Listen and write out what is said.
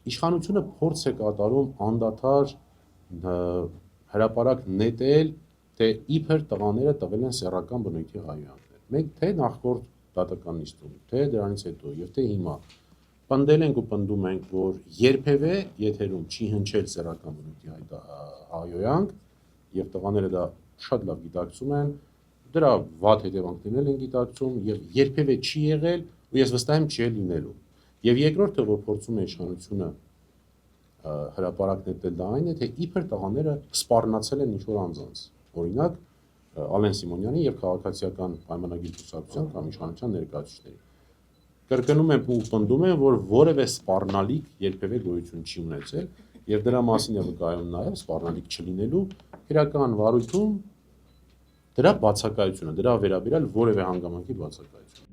իշխանությունը փորձ է կատարում անդադար հրապարակ նետել, թե իբր տղաները տվել են սեռական բնույթի հայհոյանքներ։ Մենք թե նախորդ դատական նիստում, թե դրանից հետո եւ թե հիմա պնդել ենք ու պնդում ենք, որ երբևէ եթերում չի հնչել սեռական բնույթի հայհոյանք եւ տղաները դա շատ լավ գիտակցում են, դրա վատ հետևանքներն են գիտակցում եւ երբևէ չի եղել ու ես վստահ եմ չի լինելու։ Եվ երկրորդը, որ փորձում է իշխանությունը հրապարակ նետել, դա այն է, թե իբր տղաները սպառնացել են ինչ-որ անձանց, օրինակ Ալեն Սիմոնյանի եւ քաղաքացիական պայմանագիր կուսակցության կամ իշխանության ներկայացուցիչների։ Կրկնում եմ ու պնդում եմ, որ որևէ սպառնալիք երբևէ գոյություն չի ունեցել եւ դրա մասին է վկայում նաեւ սպառնալիք չլինելու իրական վարույթում դրա բացակայությունը, դրա վերաբերյալ որևէ հանգամանքի բացակայությունը։